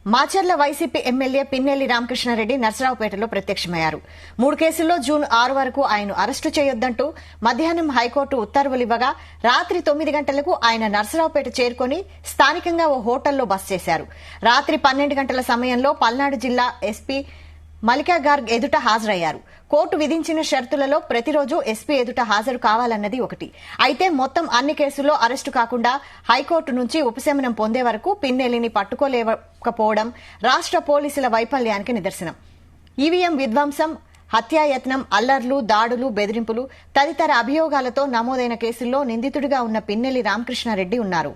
Macherla YCP MLA Pinnelli Ramakrishna Reddy నర్సరావుపేటలో ప్రత్యక్షమయ్యారు. 3 కేసుల్లో జూన్ 6 వరకు ఆయన అరెస్టు చేయొద్దంటూ మధ్యాహ్నం హైకోర్టు ఉత్తర్వులివ్వగా రాత్రి 9 గంటలకు ఆయన నర్సరావుపేట చేరుకుని స్థానికంగా ఓ హోటల్లో బస చేశారు. రాత్రి 12 గంటల సమయంలో పల్నాడు జిల్లా ఎస్పీ మల్లికా గార్గ్ ఎదుట హాజరయ్యారు. కోర్టు విధించిన షరతులలో ప్రతిరోజు ఎస్పీ ఎదుట హాజరు కావాలన్నది ఒకటి. అయితే మొత్తం అన్ని కేసుల్లో అరెస్టు కాకుండా హైకోర్టు నుంచి ఉపశమనం పొందే వరకు పిన్నెల్లిని పట్టుకోలేకపోవడం రాష్ట్ర పోలీసుల వైఫల్యానికి నిదర్శనం. ఈవీఎం విధ్వంసం, హత్యాయత్నం, అల్లర్లు, దాడులు, బెదిరింపులు తదితర అభియోగాలతో నమోదైన కేసుల్లో నిందితుడిగా ఉన్న పిన్నెల్లి రామకృష్ణారెడ్డి ఉన్నారు.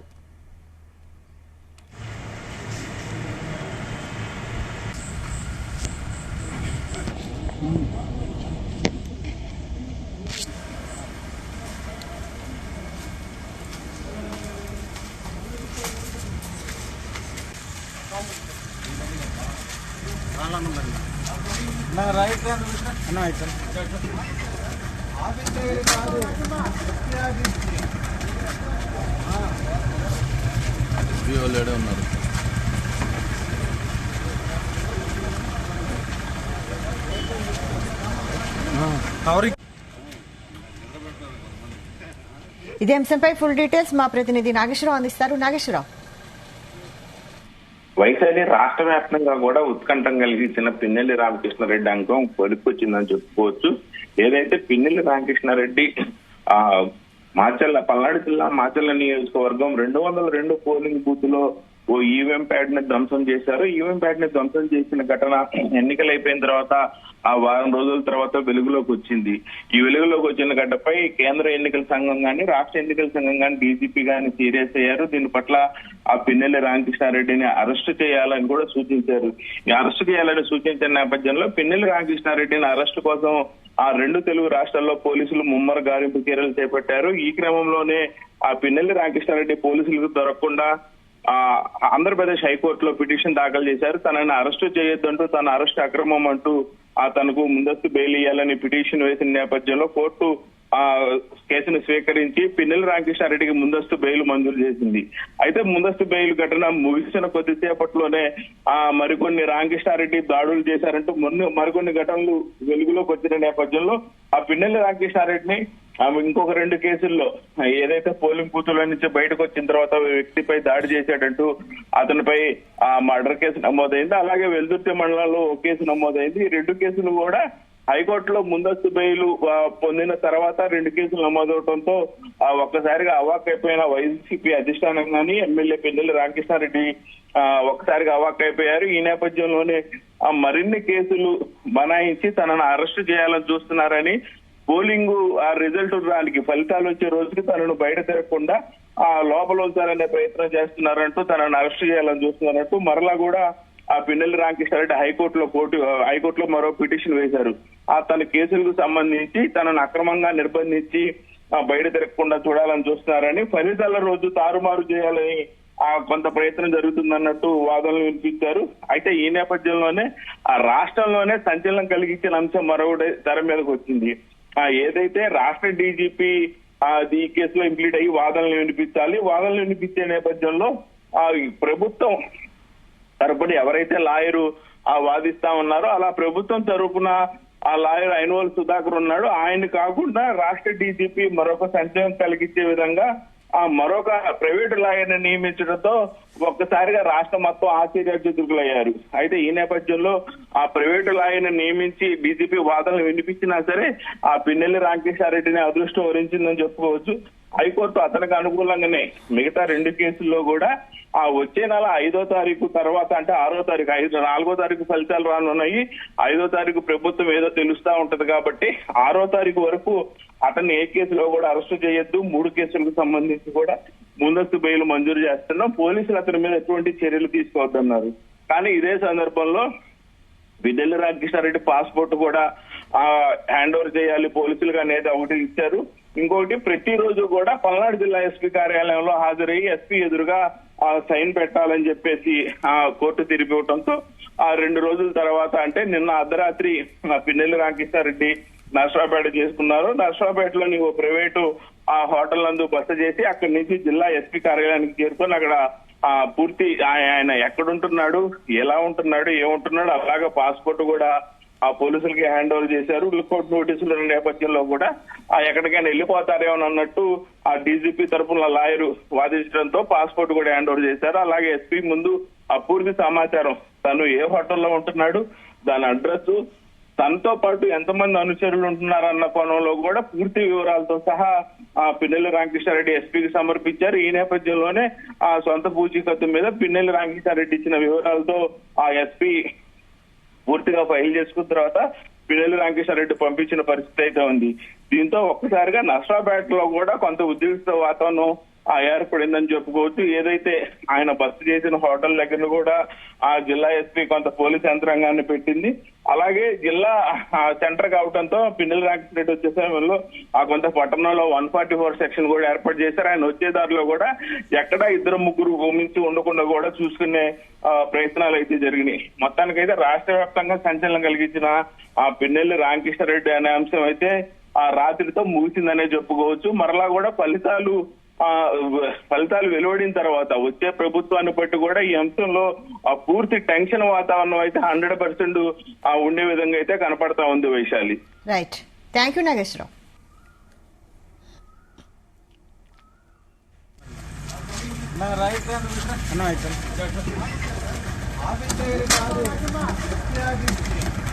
ఇదే అంశంపై ఫుల్ డీటెయిల్స్ మా ప్రతినిధి నాగేశ్వరరావు అందిస్తారు. నాగేశ్వరరావు, వైశాలి రాష్ట్ర వ్యాప్తంగా కూడా ఉత్కంఠం కలిగించిన పిన్నెల్లి రామకృష్ణారెడ్డి అంకం పొలికొచ్చిందని చెప్పుకోవచ్చు. ఏదైతే పిన్నెల్లి రామకృష్ణారెడ్డి మాచర్ల పల్నాడు జిల్లా మాచర్ల నియోజకవర్గం 202 పోలింగ్ బూత్ లో ఓ ఈవీఎం ప్యాడ్ ని ధ్వంసం చేశారు. ఈవీఎం ప్యాడ్ ని ధ్వంసం చేసిన ఘటన ఎన్నికలు అయిపోయిన తర్వాత ఆ వారం రోజుల తర్వాత వెలుగులోకి వచ్చింది. ఈ వెలుగులోకి వచ్చిన ఘటనపై కేంద్ర ఎన్నికల సంఘం గాని రాష్ట్ర ఎన్నికల సంఘం గాని డీజీపీ గాని సీరియస్ అయ్యారు. దీని పట్ల ఆ పిన్నెల్లి రామకృష్ణారెడ్డిని అరెస్టు చేయాలని కూడా సూచించారు. ఈ అరెస్టు చేయాలని సూచించిన నేపథ్యంలో పిన్నెల్లి రామకృష్ణారెడ్డిని అరెస్టు కోసం ఆ 2 తెలుగు రాష్ట్రాల్లో పోలీసులు ముమ్మర గాలింపు చర్యలు చేపట్టారు. ఈ క్రమంలోనే ఆ పిన్నెల్లి రామకృష్ణారెడ్డి పోలీసులకు దొరకకుండా ఆంధ్రప్రదేశ్ హైకోర్టులో పిటిషన్ దాఖలు చేశారు. తనని అరెస్టు చేయొద్దంటూ, తన అరెస్టు అక్రమం అంటూ తనకు ముందస్తు బెయిల్ ఇవ్వాలని పిటిషన్ వేసిన నేపథ్యంలో కోర్టు కేసును స్వీకరించి పిన్నెల్లి రామకృష్ణారెడ్డికి ముందస్తు బెయిల్ మంజూరు చేసింది. అయితే ముందస్తు బెయిల్ ఘటన ముగిసిన కొద్దిసేపట్లోనే మరికొన్ని రామకృష్ణారెడ్డి దాడులు చేశారంటూ మరికొన్ని ఘటనలు వెలుగులోకి వచ్చిన నేపథ్యంలో ఆ పిన్నెల్లి రామకృష్ణారెడ్డిని ఇంకొక 2 కేసుల్లో ఏదైతే పోలింగ్ బూతుల నుంచి బయటకు వచ్చిన తర్వాత వ్యక్తిపై దాడి చేశాడంటూ అతనిపై మర్డర్ కేసు నమోదైంది. అలాగే వెల్దుర్తి మండలంలో ఓ కేసు నమోదైంది. ఈ 2 కేసులు కూడా హైకోర్టులో ముందస్తు బెయిల్ పొందిన తర్వాత 2 కేసులు నమోదవడంతో ఒక్కసారిగా అవాక్కైపోయిన వైసీపీ అధిష్టానం గాని ఎమ్మెల్యే పిన్నెల్లి రామకృష్ణారెడ్డి ఒక్కసారిగా అవాక్కైపోయారు. ఈ నేపథ్యంలోనే మరిన్ని కేసులు బనాయించి తనను అరెస్టు చేయాలని చూస్తున్నారని, పోలింగ్ రిజల్ట్ రానికి ఫలితాలు వచ్చే రోజుకి తనను బయట తిరగకుండా లోపల ఉంచాలనే ప్రయత్నం చేస్తున్నారంటూ తనను అరెస్ట్ చేయాలని చూస్తున్నారంటూ మరలా కూడా ఆ పిన్నెల్లి రామకృష్ణారెడ్డి హైకోర్టులో మరో పిటిషన్ వేశారు. తన కేసులకు సంబంధించి తనను అక్రమంగా నిర్బంధించి బయట తిరగకుండా చూడాలని చూస్తున్నారని, ఫలితాల రోజు తారుమారు చేయాలని కొంత ప్రయత్నం జరుగుతుందన్నట్టు వాదనలు వినిపించారు. అయితే ఈ నేపథ్యంలోనే రాష్ట్రంలోనే సంచలనం కలిగించిన అంశం మరొకటి తెర మీదకి వచ్చింది. ఏదైతే రాష్ట్ర డీజీపీ ఈ కేసులో ఇంప్లీట్ అయ్యి వాదనలు వినిపించే నేపథ్యంలో ప్రభుత్వం తరపున ఎవరైతే లాయరు వాదిస్తా ఉన్నారో అలా ప్రభుత్వం తరపున ఆ లాయర్ ఐనవోలు సుధాకర్ ఉన్నాడు. ఆయన కాకుండా రాష్ట్ర డీజీపీ మరొక సంచలనం కలిగించే విధంగా మరొక ప్రైవేటు లాయర్ ని నియమించడంతో ఒక్కసారిగా రాష్ట్రం మొత్తం ఆశ్చర్యచతురులయ్యారు. అయితే ఈ నేపథ్యంలో ఆ ప్రైవేటు లాయర్ ని నియమించి డీజీపీ వాదనలు వినిపించినా సరే ఆ పిన్నెల్లి రామకృష్ణారెడ్డిని అదృష్టం వరించిందని చెప్పుకోవచ్చు. హైకోర్టు అతనికి అనుకూలంగానే మిగతా 2 కేసుల్లో కూడా వచ్చే నెల 5వ తారీఖు తర్వాత, అంటే 6వ తారీఖు 4వ తారీఖు ఫలితాలు రానున్నాయి. 5వ తారీఖు ప్రభుత్వం ఏదో తెలుస్తా ఉంటది కాబట్టి 6వ తారీఖు వరకు అతన్ని ఏ కేసులో కూడా అరెస్టు చేయొద్దు, 3 కేసులకు సంబంధించి కూడా ముందస్తు బెయిల్ మంజూరు చేస్తున్నాం, పోలీసులు అతని మీద ఎటువంటి చర్యలు తీసుకోవద్దన్నారు. కానీ ఇదే సందర్భంలో పిన్నెల్లి రామకృష్ణారెడ్డి పాస్పోర్ట్ కూడా హ్యాండ్ ఓవర్ చేయాలి పోలీసులుగా అనేది ఒకటి ఇచ్చారు. ఇంకొకటి ప్రతిరోజు కూడా పల్నాడు జిల్లా ఎస్పీ కార్యాలయంలో హాజరయ్యి ఎస్పీ ఎదురుగా సైన్ పెట్టాలని చెప్పేసి కోర్టు తీర్పివ్వడంతో 2 రోజుల తర్వాత, అంటే నిన్న అర్ధరాత్రి పిన్నెల్లి రామకృష్ణారెడ్డి నర్సరావుపేట చేసుకున్నారు. నర్సరావుపేటలోని ఓ ప్రైవేటు హోటల్ నందు బస చేసి అక్కడి నుంచి జిల్లా ఎస్పీ కార్యాలయానికి చేరుకొని అక్కడ పూర్తి ఆయన ఎక్కడుంటున్నాడు, ఎలా ఉంటున్నాడు, ఏముంటున్నాడు, అలాగే పాస్పోర్ట్ కూడా ఆ పోలీసులకి హ్యాండ్ ఓవర్ చేశారు. లుకౌట్ నోటీసుల నేపథ్యంలో కూడా ఎక్కడికైనా వెళ్ళిపోతారేమో అన్నట్టు ఆ డీజీపీ తరఫున లాయరు వాదించడంతో పాస్పోర్ట్ కూడా హ్యాండ్ ఓవర్ చేశారు. అలాగే ఎస్పీ ముందు ఆ పూర్తి సమాచారం, తను ఏ హోటల్లో ఉంటున్నాడు, దాని అడ్రస్, తనతో పాటు ఎంతమంది అనుచరులు ఉంటున్నారన్న కోణంలో కూడా పూర్తి వివరాలతో సహా పిన్నెల్లి రామకృష్ణారెడ్డి ఎస్పీకి సమర్పించారు. ఈ నేపథ్యంలోనే ఆ సొంత పూచీకత్తు మీద పిన్నెల్లి రామకృష్ణారెడ్డి ఇచ్చిన వివరాలతో ఆ ఎస్పీ పూర్తిగా ఫైల్ చేసుకున్న తర్వాత పిన్నెల్లి రామకృష్ణారెడ్డి పంపించిన పరిస్థితి అయితే ఉంది. దీంతో ఒక్కసారిగా నర్సరావుపేట లో కూడా కొంత ఉద్రిక్త వాతావరణం ఏర్పడిందని చెప్పుకోవచ్చు. ఏదైతే ఆయన బస చేసిన హోటల్ దగ్గర కూడా ఆ జిల్లా ఎస్పీ కొంత పోలీస్ యంత్రాంగాన్ని పెట్టింది. అలాగే జిల్లా సెంటర్ కావడంతో పిన్నెల్లి రామకృష్ణారెడ్డి వచ్చే సమయంలో ఆ కొంత పట్టణంలో 144 సెక్షన్ కూడా ఏర్పాటు చేశారు. ఆయన వచ్చే దారిలో కూడా ఎక్కడా 2-3 మించి ఉండకుండా కూడా చూసుకునే ప్రయత్నాలు అయితే జరిగినాయి. మొత్తానికైతే రాష్ట్ర వ్యాప్తంగా సంచలనం కలిగించిన ఆ పిన్నెల్లి రామకృష్ణారెడ్డి అనే అంశం అయితే ఆ రాత్రితో ముగిసిందనే చెప్పుకోవచ్చు. మరలా కూడా ఫలితాలు వెలువడిన తర్వాత వచ్చే ప్రభుత్వాన్ని బట్టి కూడా ఈ అంశంలో పూర్తి టెన్షన్ వాతావరణం అయితే 100% ఉండే విధంగా అయితే కనపడతా ఉంది. Vaishali. Right, thank you Nageswararao. Right